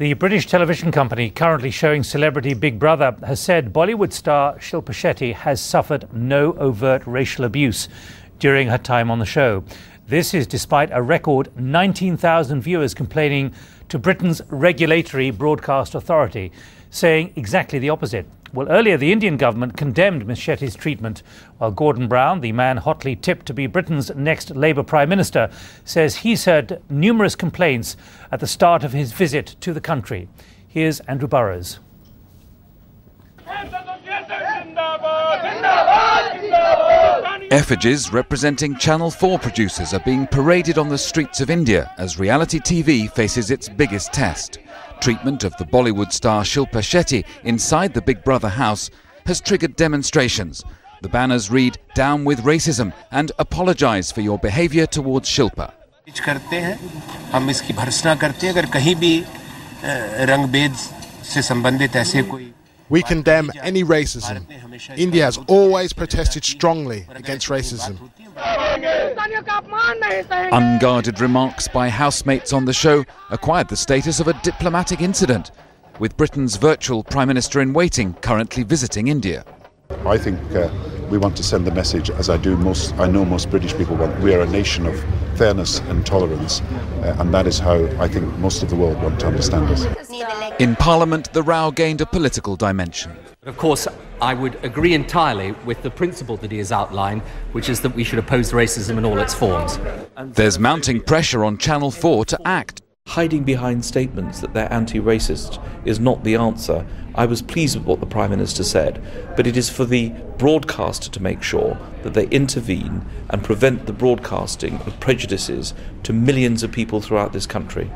The British television company currently showing celebrity Big Brother has said Bollywood star Shilpa Shetty has suffered no overt racial abuse during her time on the show. This is despite a record 19,000 viewers complaining to Britain's regulatory broadcast authority, saying exactly the opposite. Well, earlier the Indian government condemned Ms Shetty's treatment, while Gordon Brown, the man hotly tipped to be Britain's next Labour Prime Minister, says he's heard numerous complaints at the start of his visit to the country. Here's Andrew Burrows. Effigies representing Channel 4 producers are being paraded on the streets of India as reality TV faces its biggest test. Treatment of the Bollywood star Shilpa Shetty inside the Big Brother house has triggered demonstrations. The banners read, "Down with racism" and "Apologise for your behaviour towards Shilpa." We condemn any racism. India has always protested strongly against racism. Unguarded remarks by housemates on the show acquired the status of a diplomatic incident, with Britain's virtual Prime Minister-in-waiting currently visiting India. I think we want to send the message, as I know most British people want. We are a nation of fairness and tolerance, and that is how I think most of the world want to understand us. In Parliament, the row gained a political dimension. Of course, I would agree entirely with the principle that he has outlined, which is that we should oppose racism in all its forms. There's mounting pressure on Channel 4 to act. Hiding behind statements that they're anti-racist is not the answer. I was pleased with what the Prime Minister said, but it is for the broadcaster to make sure that they intervene and prevent the broadcasting of prejudices to millions of people throughout this country.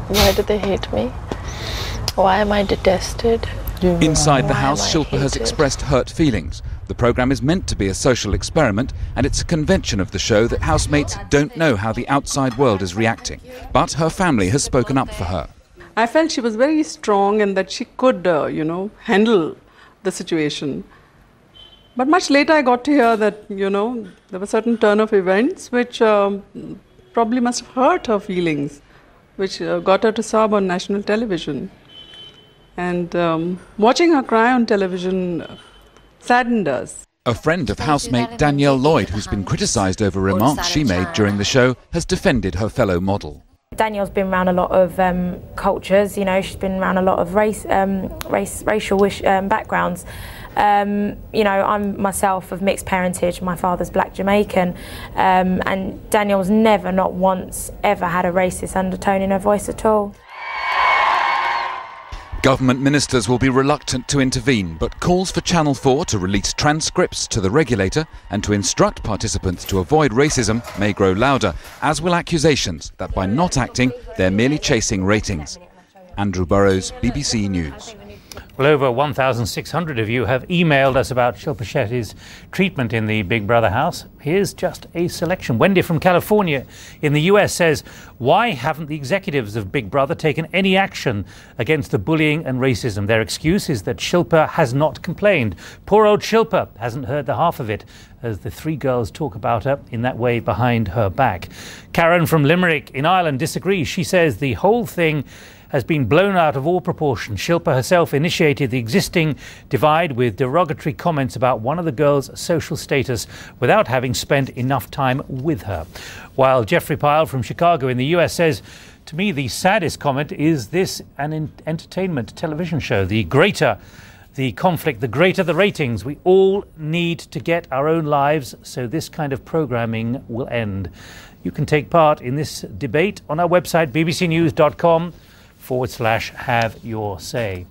Why do they hate me? Why am I detested? Inside the house, Shilpa has expressed hurt feelings. The programme is meant to be a social experiment, and it's a convention of the show that housemates don't know how the outside world is reacting. But her family has spoken up for her. I felt she was very strong and that she could, handle the situation. But much later I got to hear that, there was a certain turn of events which probably must have hurt her feelings, which got her to sob on national television. And watching her cry on television saddened us. A friend of housemate Danielle Lloyd, who's been criticised over remarks she made during the show, has defended her fellow model. Danielle's been around a lot of cultures, she's been around a lot of racial backgrounds. I'm myself of mixed parentage. My father's black Jamaican, and Danielle's never, not once, ever had a racist undertone in her voice at all. Government ministers will be reluctant to intervene, but calls for Channel 4 to release transcripts to the regulator and to instruct participants to avoid racism may grow louder, as will accusations that by not acting, they're merely chasing ratings. Andrew Burrows, BBC News. Well, over 1,600 of you have emailed us about Shilpa Shetty's treatment in the Big Brother house. Here's just a selection. Wendy from California in the US says, why haven't the executives of Big Brother taken any action against the bullying and racism? Their excuse is that Shilpa has not complained. Poor old Shilpa hasn't heard the half of it, as the three girls talk about her in that way behind her back. Karen from Limerick in Ireland disagrees. She says the whole thing has been blown out of all proportion. Shilpa herself initiated the existing divide with derogatory comments about one of the girls' social status without having spent enough time with her. While Jeffrey Pyle from Chicago in the US says, to me the saddest comment is this an entertainment television show. The greater the conflict, the greater the ratings. We all need to get our own lives, so this kind of programming will end. You can take part in this debate on our website bbcnews.com/have your say.